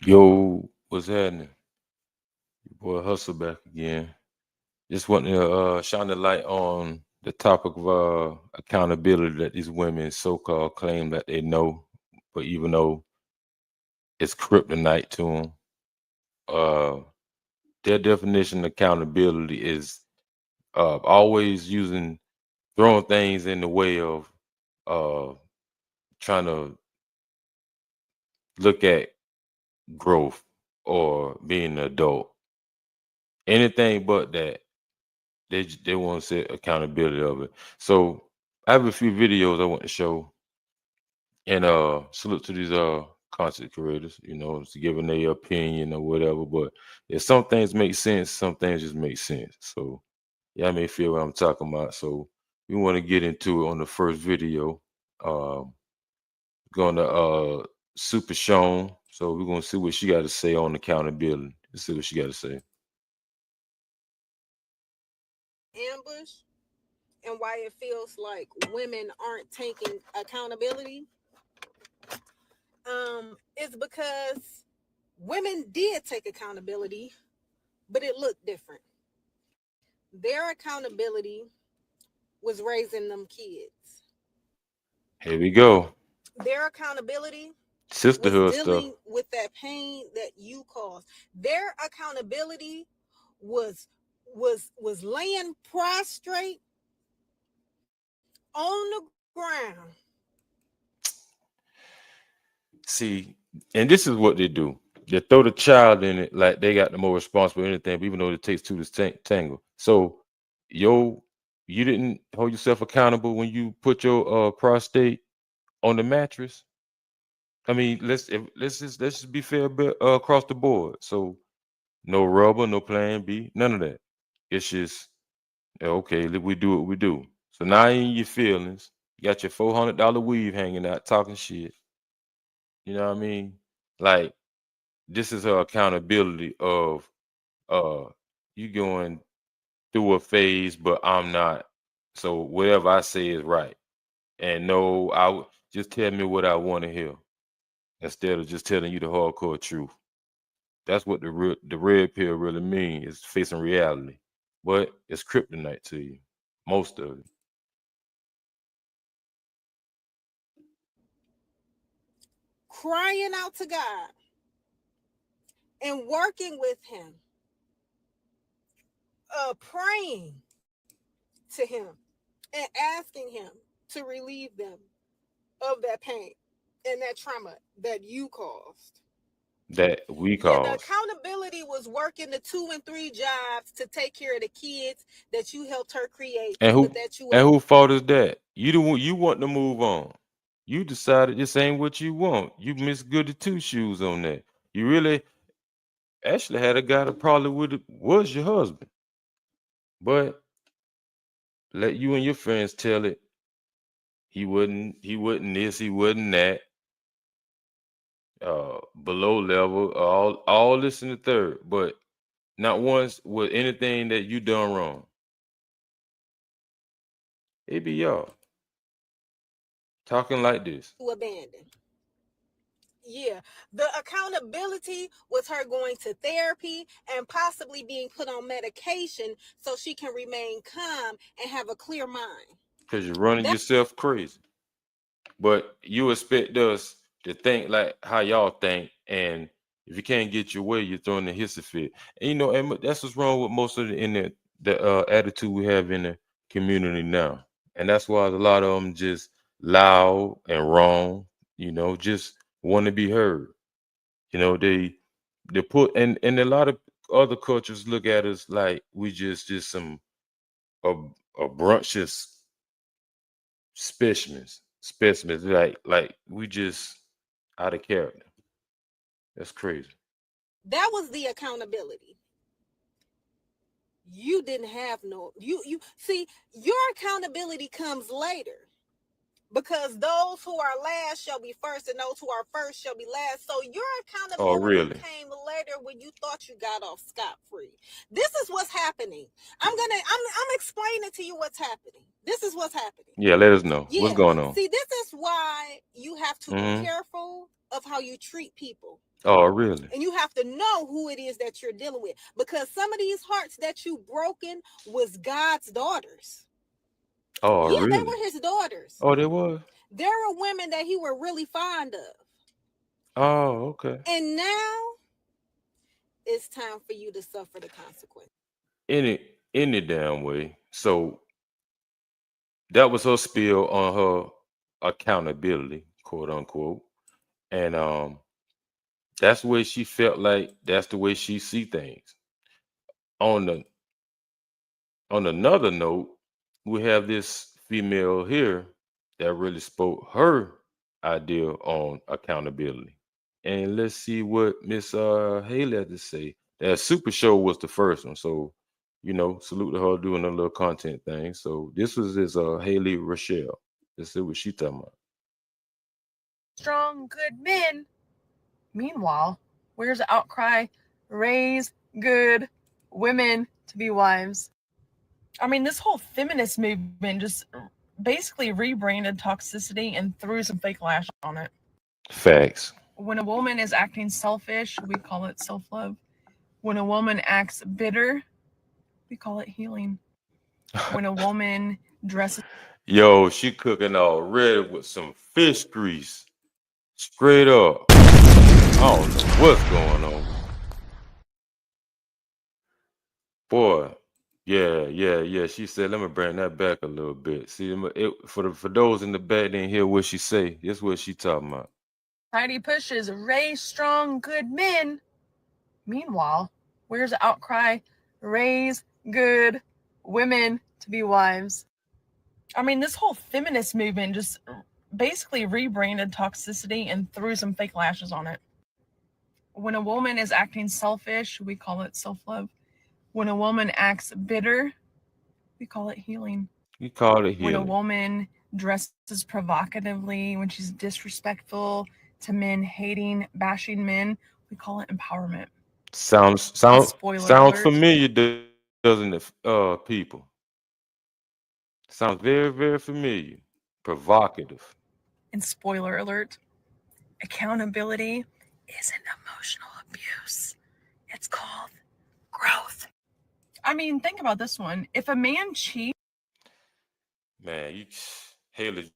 Yo, what's happening? Your boy Hustle back again. Just wanting to shine the light on the topic of accountability that these women so-called claim that they know, but even though it's kryptonite to them, uh, their definition of accountability is always throwing things in the way of uh, trying to look at growth or being an adult. Anything but that. They want to set accountability of it. So I have a few videos I want to show, and salute to these content creators, to giving their opinion or whatever. But if some things make sense, some things just make sense. So yeah, I may feel what I'm talking about. So we want to get into it on the first video. Um, Gonna Super Sean. So we're gonna see what she got to say on accountability. Let's see what she got to say. Ambush and why it feels like women aren't taking accountability is because women did take accountability, but it looked different. Their accountability was raising them kids. Here we go. Their accountability was Sisterhood stuff. dealing with that pain that you caused. Their accountability was was laying prostrate on the ground. See, and this is what they do. They throw the child in it like they got the more responsible anything, but even though it takes two to tangle. So, yo, you didn't hold yourself accountable when you put your prostate on the mattress. I mean, let's just be fair across the board. So, no rubber, no plan B, none of that. It's just okay. We do what we do. So now you in your feelings. You got your $400 weave hanging out, talking shit. You know what I mean? Like this is her accountability of uh you going through a phase, but I'm not. So whatever I say is right. And no, just tell me what I want to hear instead of just telling you the hardcore truth. That's what the red pill really means is facing reality. But it's kryptonite to you. Most of it. Crying out to God and working with him, praying to him and asking him to relieve them of that pain and that trauma that you caused. That we Yeah, the cause. accountability was working the 2 and 3 jobs to take care of the kids that you helped her create, And but who that you and who fault is that? You want to move on. You decided this ain't what you want. You Miss Goody Two Shoes on that. You really actually had a guy that probably would was your husband, but let you and your friends tell it. He wasn't this, he wasn't that. Below level, all this in the third, but not once with anything that you done wrong. It be y'all talking like this. abandoned. Yeah, the accountability was her going to therapy and possibly being put on medication so she can remain calm and have a clear mind. Because you're running That yourself crazy. But you expect us to think like how y'all think, and if you can't get your way, you're throwing the hissy fit. And that's what's wrong with most of the attitude we have in the community now, and that's why a lot of them just loud and wrong. Just want to be heard. They put and a lot of other cultures look at us like we just some a, a brunches specimens like we just out of character. That's crazy. that was the accountability. You didn't have no you see your accountability comes later because those who are last shall be first and those who are first shall be last. So your Oh, accountability really? came later when you thought you got off scot-free. This is what's happening. I'm explaining to you what's happening. This is what's happening. Yeah, let us know what's Yeah. going on. See, this is why you have to be Hmm. careful of how you treat people. Oh, really? And you have to know who it is that you're dealing with, because some of these hearts that you broken was God's daughters. Oh, Yeah, they really? were his daughters. Oh, there was? There were women that he were really fond of. Oh, okay. And now it's time for you to suffer the consequence. Any any damn way. So that was her spill on her accountability, quote unquote. And that's the way she felt like that's the way she see things. On the on another note, we have this female here that really spoke her idea on accountability. And let's see what Miss Haley had to say. That Super Show was the first one, so salute to her doing a little content thing. So this was his Haley Rochelle. Let's see what she talking about. Strong, good men. Meanwhile, where's the outcry? Raise good women to be wives. I mean, this whole feminist movement just basically rebranded toxicity and threw some fake lash on it. Facts. When a woman is acting selfish, we call it self-love. When a woman acts bitter, we call it healing. When a woman dresses Yo, she cooking already with some fish grease. Straight up. I don't know what's going on. Boy, yeah. She said, "Let me bring that back a little bit." See, for those in the back didn't hear what she say. This what she talking about. society pushes raise strong, good men. Meanwhile, where's the outcry? Raise good women to be wives. I mean, this whole feminist movement just basically rebranded toxicity and threw some fake lashes on it. When a woman is acting selfish, we call it self-love. When a woman acts bitter, we call it healing. You call it When a healing. woman dresses provocatively, when she's disrespectful to men, hating, bashing men, we call it empowerment. Sounds And sound spoiler sounds alert, familiar, doesn't it? People. Sounds very, very familiar. Provocative. and spoiler alert, accountability isn't emotional abuse. It's called growth. I mean, think about this one. If a man cheats, Man, Haley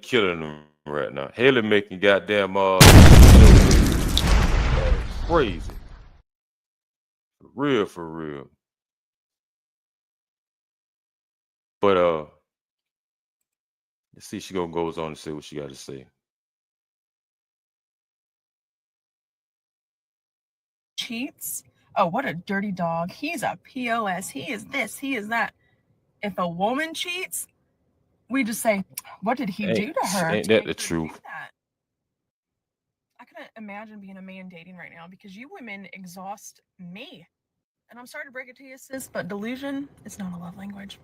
killing them right now. Haley making goddamn crazy. For real. But let's see, she gonna goes on to say what she got to say. cheats, oh, what a dirty dog. He's a POS. He is this, he is that. If a woman cheats, we just say, what did he Ain't do to her ain't to that make the her do truth? that? I couldn't imagine being a man dating right now because you women exhaust me. And I'm sorry to break it to you, sis, but delusion is not a love language.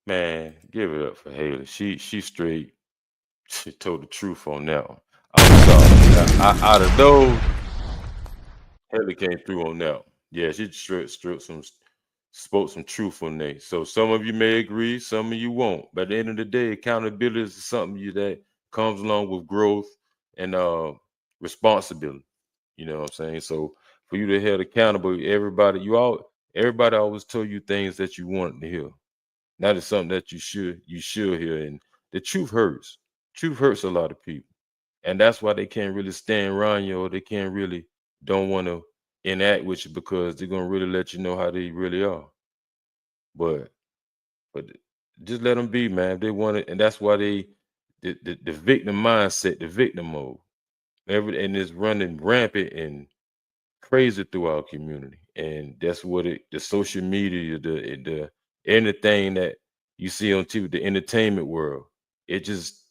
Man, give it up for Haley. She straight. She told the truth on that one. I'm sorry. Out of those, Haley came through on that one. Yeah, she spoke some truth on there. So some of you may agree, some of you won't. But at the end of the day, accountability is something that comes along with growth and responsibility. You know what I'm saying? So for you to held accountable, everybody always told you things that you wanted to hear. That is something that you should hear. And the truth hurts. Truth hurts a lot of people. And that's why they can't really stand around you, or they can't really don't want to enact with you, because they're gonna really let you know how they really are. But but just let them be, man. If they want it, and that's why the victim mindset, the victim mode, and it's running rampant and crazy through our community. And that's what the social media, the anything that you see on TV, the entertainment world, it just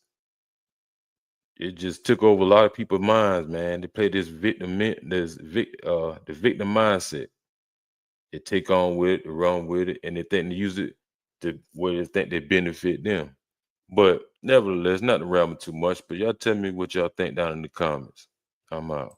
it just took over a lot of people's minds, man. They play the victim mindset. They take on with it, run with it, and they think they use it to where they think they benefit them. But nevertheless, not to ramble too much, but y'all tell me what y'all think down in the comments. I'm out.